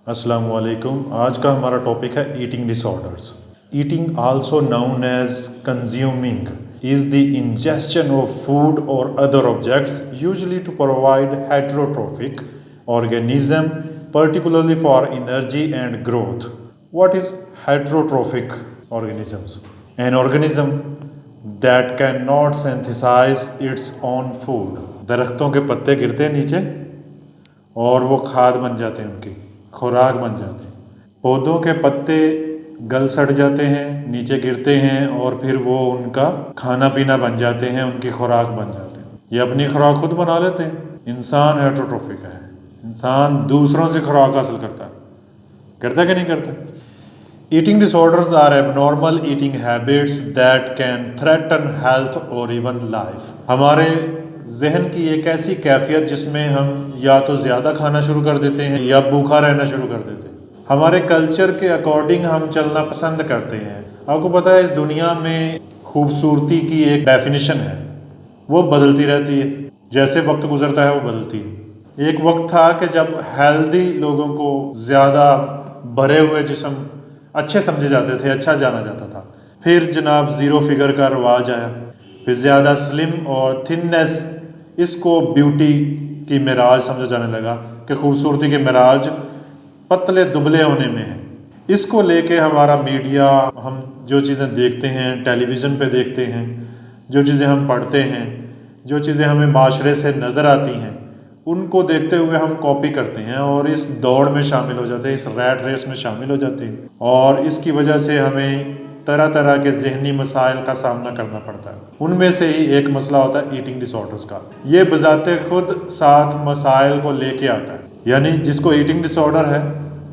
السلام علیکم. آج کا ہمارا ٹاپک ہے eating disorders. Eating also known as consuming is the ingestion of food or other objects usually to provide heterotrophic organism particularly for energy and growth. What is heterotrophic organisms? An organism that cannot synthesize its own food. درختوں کے پتے گرتے ہیں نیچے اور وہ کھاد بن جاتے ہیں، ان کی خوراک بن جاتے ہیں. پودوں کے پتے گل سڑ جاتے ہیں، نیچے گرتے ہیں اور پھر وہ ان کا کھانا پینا بن جاتے ہیں، ان کی خوراک بن جاتے ہیں. یہ اپنی خوراک خود بنا لیتے ہیں. انسان ہیٹروٹروفک ہے، انسان دوسروں سے خوراک حاصل کرتا ہے کہ نہیں کرتا؟ Eating disorders are abnormal eating habits that can threaten health اور ایون لائف. ہمارے ذہن کی ایک ایسی کیفیت جس میں ہم یا تو زیادہ کھانا شروع کر دیتے ہیں یا بھوکا رہنا شروع کر دیتے ہیں. ہمارے کلچر کے اکارڈنگ ہم چلنا پسند کرتے ہیں. آپ کو پتہ ہے اس دنیا میں خوبصورتی کی ایک ڈیفینیشن ہے، وہ بدلتی رہتی ہے، جیسے وقت گزرتا ہے وہ بدلتی ہے. ایک وقت تھا کہ جب ہیلدی لوگوں کو زیادہ بھرے ہوئے جسم اچھے سمجھے جاتے تھے، اچھا جانا جاتا تھا. پھر جناب زیرو فگر کا رواج آیا، پھر زیادہ سلم اور تھننس، اس کو بیوٹی کی معراج سمجھا جانے لگا کہ خوبصورتی کے معراج پتلے دبلے ہونے میں ہے. اس کو لے کے ہمارا میڈیا، ہم جو چیزیں دیکھتے ہیں ٹیلی ویژن پہ دیکھتے ہیں، جو چیزیں ہم پڑھتے ہیں، جو چیزیں ہمیں معاشرے سے نظر آتی ہیں، ان کو دیکھتے ہوئے ہم کاپی کرتے ہیں اور اس دوڑ میں شامل ہو جاتے ہیں، اس ریٹ ریس میں شامل ہو جاتے ہیں. اور اس کی وجہ سے ہمیں طرح طرح کے ذہنی مسائل کا سامنا کرنا پڑتا ہے. ان میں سے ہی ایک مسئلہ ہوتا ہے ایٹنگ ڈس آرڈرز کا. یہ بذات خود ساتھ مسائل کو لے کے آتا ہے. یعنی جس کو ایٹنگ ڈس آرڈر ہے،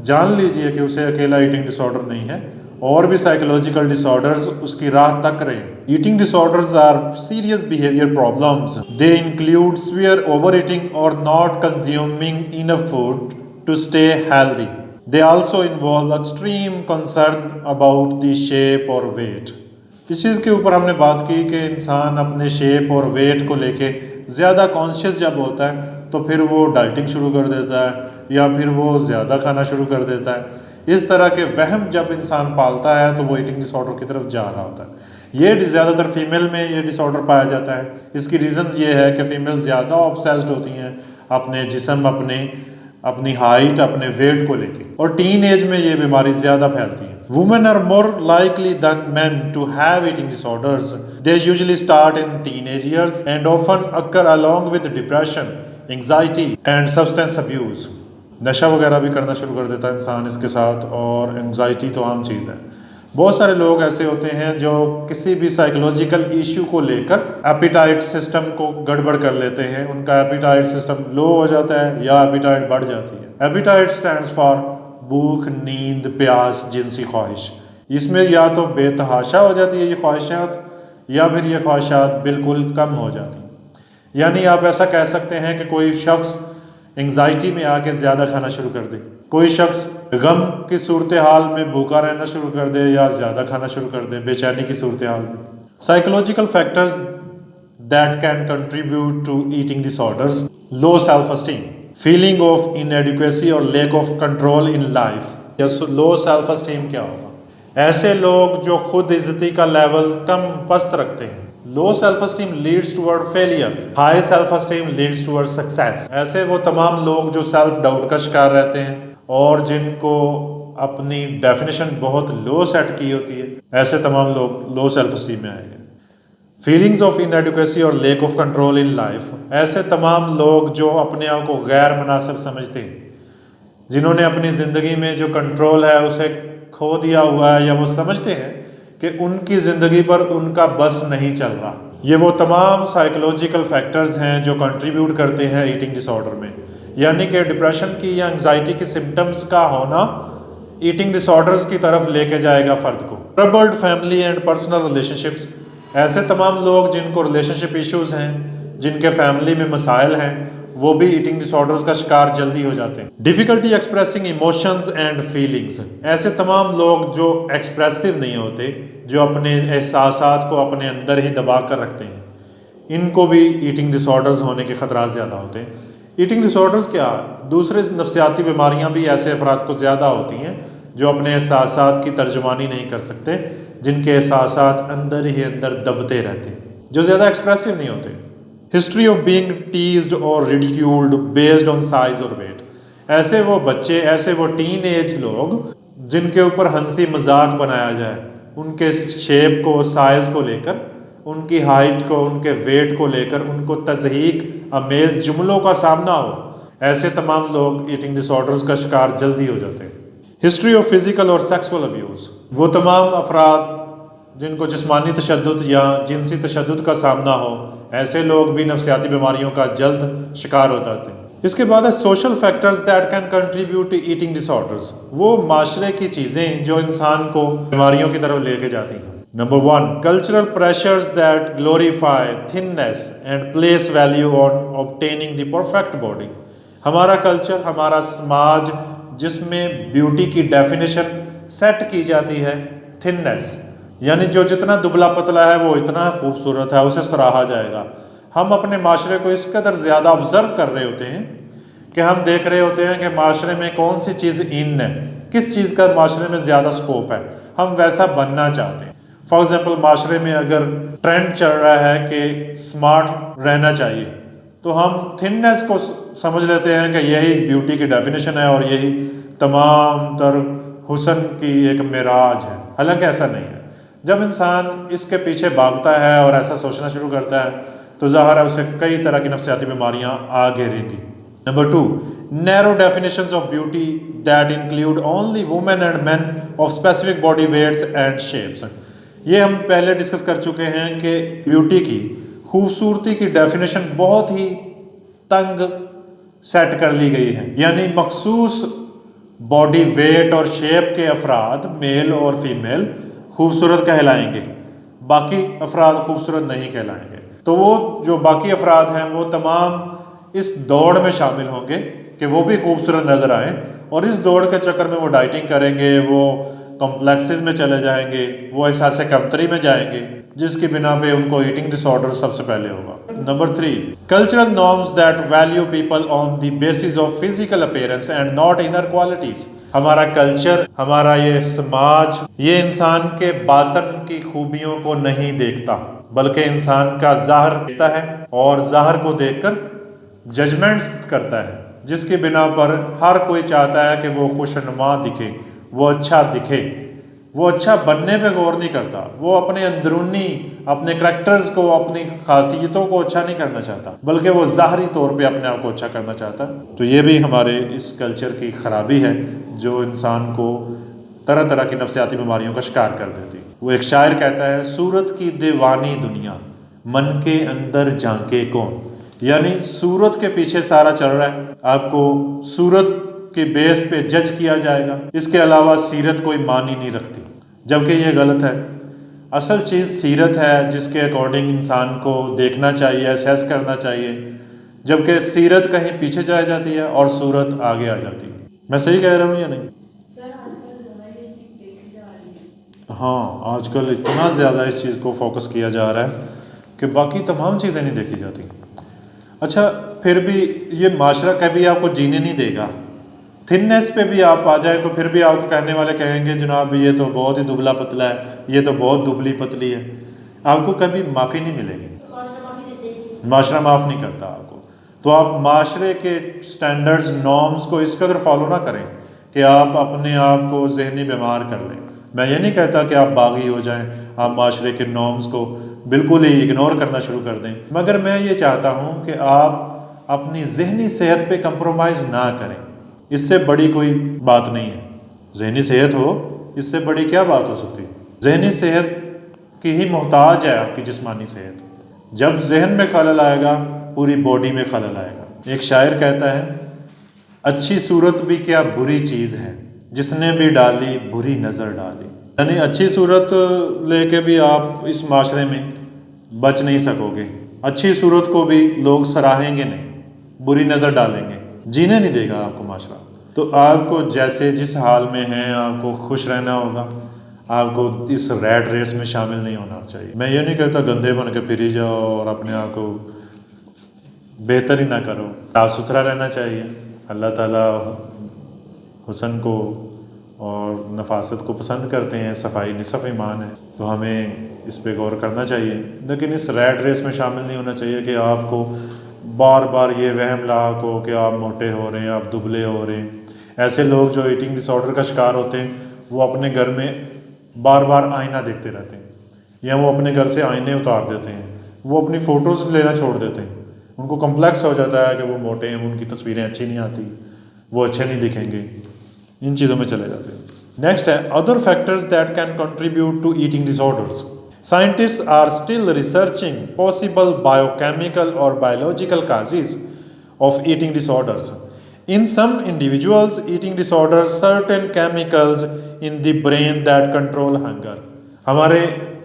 جان لیجئے کہ اسے اکیلا ایٹنگ ڈس آرڈر نہیں ہے، اور بھی سائیکولوجیکل ڈس آرڈرز اس کی راہ تک رہے ہیں. Eating disorders are serious behavior problems. They include severe over eating اور not consuming enough food to stay healthy. They also involve extreme concern about the shape اور weight. اس چیز کے اوپر ہم نے بات کی کہ انسان اپنے شیپ اور ویٹ کو لے کے زیادہ کانشیس جب ہوتا ہے تو پھر وہ ڈائٹنگ شروع کر دیتا ہے یا پھر وہ زیادہ کھانا شروع کر دیتا ہے. اس طرح کے وہم جب انسان پالتا ہے تو وہ ایٹنگ ڈس آرڈر کی طرف جا رہا ہوتا ہے. یہ زیادہ تر فیمیل میں یہ ڈس آرڈر پایا جاتا ہے. اس کی ریزنز یہ ہے کہ فیمیل زیادہ آبسیسڈ ہوتی ہیں اپنے جسم، اپنی ہائٹ، اپنے ویٹ کو لے کے، اور ٹین ایج میں یہ بیماری زیادہ پھیلتی ہے. Women are more likely than men to have eating disorders. They usually start in teenage years and often occur along with depression, anxiety and substance abuse. نشہ وغیرہ بھی کرنا شروع کر دیتا ہے انسان اس کے ساتھ، اور انگزائٹی تو عام چیز ہے. بہت سارے لوگ ایسے ہوتے ہیں جو کسی بھی سائیکولوجیکل ایشو کو لے کر ایپیٹائٹ سسٹم کو گڑبڑ کر لیتے ہیں. ان کا ایپیٹائٹ سسٹم لو ہو جاتا ہے یا ایپیٹائٹ بڑھ جاتی ہے. ایپیٹائٹ سٹینڈز فار بھوک، نیند، پیاس، جنسی خواہش. اس میں یا تو بے تحاشا ہو جاتی ہے یہ خواہشات، یا پھر یہ خواہشات بالکل کم ہو جاتی ہیں. یعنی آپ ایسا کہہ سکتے ہیں کہ کوئی شخص انگزائٹی میں آ کے زیادہ کھانا شروع کر دے، کوئی شخص غم کی صورتحال میں بھوکا رہنا شروع کر دے یا زیادہ کھانا شروع کر دے، بے چینی کی صورتحال میں. Psychological factors that can contribute to eating disorders: low self esteem, feeling of inadequacy اور lack of control in life. Low self esteem کیا ہوگا؟ ایسے لوگ جو خود عزتی کا لیول کم پست رکھتے ہیں. Low self esteem leads toward failure, high self esteem leads toward success. ایسے وہ تمام لوگ جو سیلف ڈاؤٹ کا شکار رہتے ہیں اور جن کو اپنی ڈیفینیشن بہت لو سیٹ کی ہوتی ہے، ایسے تمام لوگ لو سیلف اسٹیم میں آئیں گے. فیلنگز آف انیڈیکویسی اور lack of control in life, ایسے تمام لوگ جو اپنے آپ کو غیر مناسب سمجھتے ہیں، جنہوں نے اپنی زندگی میں جو کنٹرول ہے اسے کھو دیا ہوا ہے، یا وہ سمجھتے ہیں کہ ان کی زندگی پر ان کا بس نہیں چل رہا. یہ وہ تمام سائیکولوجیکل فیکٹرز ہیں جو کنٹریبیوٹ کرتے ہیں ایٹنگ ڈس آرڈر میں. یعنی کہ ڈپریشن کی یا انگزائٹی کی سمٹمز کا ہونا ایٹنگ ڈس آرڈرز کی طرف لے کے جائے گا فرد کو. Troubled family and personal relation ships, ایسے تمام لوگ جن کو ریلیشن شپ ایشوز ہیں، جن کے فیملی میں مسائل ہیں، وہ بھی ایٹنگ ڈس آرڈرز کا شکار جلدی ہو جاتے ہیں. Difficulty expressing emotions and feelings, ایسے تمام لوگ جو ایکسپریسو نہیں ہوتے، جو اپنے احساسات کو اپنے اندر ہی دبا کر رکھتے ہیں، ان کو بھی ایٹنگ ڈس آرڈرز ہونے کے خطرات زیادہ ہوتے ہیں. ایٹنگ ڈس آرڈرز کیا؟ دوسرے نفسیاتی بیماریاں بھی ایسے افراد کو زیادہ ہوتی ہیں جو اپنے احساسات کی ترجمانی نہیں کر سکتے، جن کے احساسات اندر ہی اندر دبتے رہتے ہیں، جو زیادہ ایکسپریسو نہیں ہوتے۔ ہسٹری آف بینگ ٹیزڈ اور ریڈیکیولڈ بیسڈ آن سائز اور ویٹ، ایسے وہ بچے، ایسے وہ ٹین ایج لوگ جن کے اوپر ہنسی مذاق بنایا جائے، ان کے شیپ کو، سائز کو لے کر، ان کی ہائٹ کو، ان کے ویٹ کو لے کر ان کو تضحیک امیز جملوں کا سامنا ہو، ایسے تمام لوگ ایٹنگ ڈس آرڈرز کا شکار جلدی ہو جاتے ہیں۔ ہسٹری آف فزیکل اور سیکسول ابیوز، وہ تمام افراد جن کو جسمانی تشدد یا جنسی تشدد کا سامنا ہو، ایسے لوگ بھی نفسیاتی بیماریوں کا جلد شکار ہو جاتے ہیں۔ اس کے بعد ہے social factors that can contribute to eating disorders, وہ معاشرے کی چیزیں جو انسان کو بیماریوں کی طرف لے کے جاتی ہیں۔ Number 1، cultural pressures that glorify thinness and place value on obtaining the perfect body, ہمارا کلچر، ہمارا سماج جس میں بیوٹی کی ڈیفینیشن سیٹ کی جاتی ہے تھننس، یعنی جو جتنا دبلا پتلا ہے وہ اتنا خوبصورت ہے، اسے سراہا جائے گا۔ ہم اپنے معاشرے کو اس قدر زیادہ آبزرو کر رہے ہوتے ہیں کہ ہم دیکھ رہے ہوتے ہیں کہ معاشرے میں کون سی چیز ان ہے، کس چیز کا معاشرے میں زیادہ سکوپ ہے، ہم ویسا بننا چاہتے ہیں۔ فار ایگزامپل، معاشرے میں اگر ٹرینڈ چل رہا ہے کہ سمارٹ رہنا چاہیے، تو ہم تھننس کو سمجھ لیتے ہیں کہ یہی بیوٹی کی ڈیفینیشن ہے اور یہی تمام تر حسن کی ایک معراج ہے، حالانکہ ایسا نہیں ہے۔ جب انسان اس کے پیچھے بھاگتا ہے اور ایسا سوچنا شروع کرتا ہے تو ظاہر ہے اسے کئی طرح کی نفسیاتی بیماریاں آ گھیریں گی۔ Number 2، narrow definitions of beauty that include only women and men of specific body weights and shapes, یہ ہم پہلے ڈسکس کر چکے ہیں کہ بیوٹی کی، خوبصورتی کی ڈیفینیشن بہت ہی تنگ سیٹ کر لی گئی ہے، یعنی مخصوص باڈی ویٹ اور شیپ کے افراد، میل اور فیمیل، خوبصورت کہلائیں گے، باقی افراد خوبصورت نہیں کہلائیں گے۔ تو وہ جو باقی افراد ہیں وہ تمام اس دوڑ میں شامل ہوں گے کہ وہ بھی خوبصورت نظر آئیں، اور اس دوڑ کے چکر میں وہ ڈائٹنگ کریں گے، وہ کمپلیکسز میں چلے جائیں گے، وہ احساس کمتری میں جائیں گے، جس کی بنا پہ ان کو ایٹنگ ڈس آرڈر سب سے پہلے ہوگا۔ Number 3، cultural norms that value people on the basis of physical appearance and not inner qualities, ہمارا کلچر، ہمارا یہ سماج، یہ انسان کے باطن کی خوبیوں کو نہیں دیکھتا، بلکہ انسان کا ظاہر دیکھتا ہے اور ظاہر کو دیکھ کر ججمنٹس کرتا ہے، جس کی بنا پر ہر کوئی چاہتا ہے کہ وہ خوشنما دکھے، وہ اچھا دکھے، وہ اچھا بننے پہ غور نہیں کرتا، وہ اپنے اندرونی، اپنے کریکٹرز کو، اپنی خاصیتوں کو اچھا نہیں کرنا چاہتا، بلکہ وہ ظاہری طور پہ اپنے آپ کو اچھا کرنا چاہتا ہے۔ تو یہ بھی ہمارے اس کلچر کی خرابی ہے جو انسان کو طرح طرح کی نفسیاتی بیماریوں کا شکار کر دیتی۔ وہ ایک شاعر کہتا ہے، صورت کی دیوانی دنیا، من کے اندر جھانکے کون، یعنی صورت کے پیچھے سارا چل رہا ہے، آپ کو صورت کے بیس پہ جج کیا جائے گا، اس کے علاوہ سیرت کوئی معنی نہیں رکھتی، جبکہ یہ غلط ہے۔ اصل چیز سیرت ہے جس کے اکارڈنگ انسان کو دیکھنا چاہیے، اسیس کرنا چاہیے، جبکہ سیرت کہیں پیچھے چلی جاتی ہے اور صورت آگے آ جاتی ہے۔ میں صحیح کہہ رہا ہوں یا نہیں؟ ہاں، آج کل اتنا زیادہ اس چیز کو فوکس کیا جا رہا ہے کہ باقی تمام چیزیں نہیں دیکھی جاتی۔ اچھا، پھر بھی یہ معاشرہ کبھی آپ کو جینے نہیں دے گا۔ تھننس پہ بھی آپ آ جائیں تو پھر بھی آپ کو کہنے والے کہیں گے جناب یہ تو بہت ہی دبلا پتلا ہے، یہ تو بہت دبلی پتلی ہے، آپ کو کبھی معافی نہیں ملے گی، معاشرہ معاف نہیں کرتا آپ کو۔ تو آپ معاشرے کے سٹینڈرڈز، نارمز کو اس قدر فالو نہ کریں کہ آپ اپنے آپ کو ذہنی بیمار کر لیں۔ میں یہ نہیں کہتا کہ آپ باغی ہو جائیں، آپ معاشرے کے نارمز کو بالکل ہی اگنور کرنا شروع کر دیں، مگر میں یہ چاہتا ہوں کہ آپ اپنی ذہنی صحت پہ کمپرومائز نہ کریں، اس سے بڑی کوئی بات نہیں ہے۔ ذہنی صحت ہو، اس سے بڑی کیا بات ہو سکتی؟ ذہنی صحت کی ہی محتاج ہے آپ کی جسمانی صحت۔ جب ذہن میں خلل آئے گا پوری باڈی میں خلل آئے گا۔ ایک شاعر کہتا ہے، اچھی صورت بھی کیا بری چیز ہے، جس نے بھی ڈالی بری نظر ڈالی، یعنی اچھی صورت لے کے بھی آپ اس معاشرے میں بچ نہیں سکو گے، اچھی صورت کو بھی لوگ سراہیں گے نہیں، بری نظر ڈالیں گے، جینے نہیں دے گا آپ کو معاشرہ۔ تو آپ کو جیسے جس حال میں ہیں آپ کو خوش رہنا ہوگا، آپ کو اس ریٹ ریس میں شامل نہیں ہونا چاہیے۔ میں یہ نہیں کہتا گندے بن کے پھری جاؤ اور اپنے آپ کو بہتر ہی نہ کرو. صاف ستھرا رہنا چاہیے. اللہ تعالیٰ حسن کو اور نفاست کو پسند کرتے ہیں. صفائی نصف ایمان ہے, تو ہمیں اس پہ غور کرنا چاہیے. لیکن اس ریٹ ریس میں شامل نہیں ہونا چاہیے کہ آپ کو بار بار یہ وہم لاحق ہو کہ آپ موٹے ہو رہے ہیں, آپ دبلے ہو رہے ہیں. ایسے لوگ جو ایٹنگ ڈس آرڈر کا شکار ہوتے ہیں وہ اپنے گھر میں بار بار آئینہ دیکھتے رہتے ہیں, یا وہ اپنے گھر سے آئینے اتار دیتے ہیں. وہ اپنی فوٹوز لینا چھوڑ دیتے ہیں. ان کو کمپلیکس ہو جاتا ہے کہ وہ موٹے ہیں, ان کی تصویریں اچھی نہیں آتی, وہ اچھے نہیں دکھیں گے. ان چیزوں میں چلے جاتے ہیں. نیکسٹ ہے other factors that can contribute to eating disorders. Scientists are still researching possible biochemical or biological causes of eating disorders. In some individuals, eating disorders certain chemicals in the brain that control hunger. ہمارے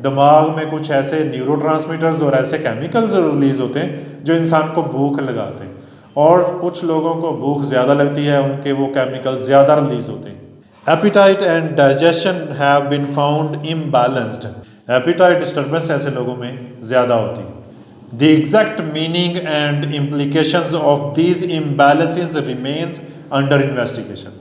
دماغ میں کچھ ایسے neuro transmitters اور ایسے chemicals release ہوتے ہیں جو انسان کو بھوک لگاتے ہیں, اور کچھ لوگوں کو بھوک زیادہ لگتی ہے, ان کے وہ کیمیکل زیادہ ریلیز ہوتے ہیں. Appetite and digestion have been found imbalanced. Appetite disturbance ایسے لوگوں میں زیادہ ہوتی ہے. The exact meaning and implications of these imbalances remains under investigation.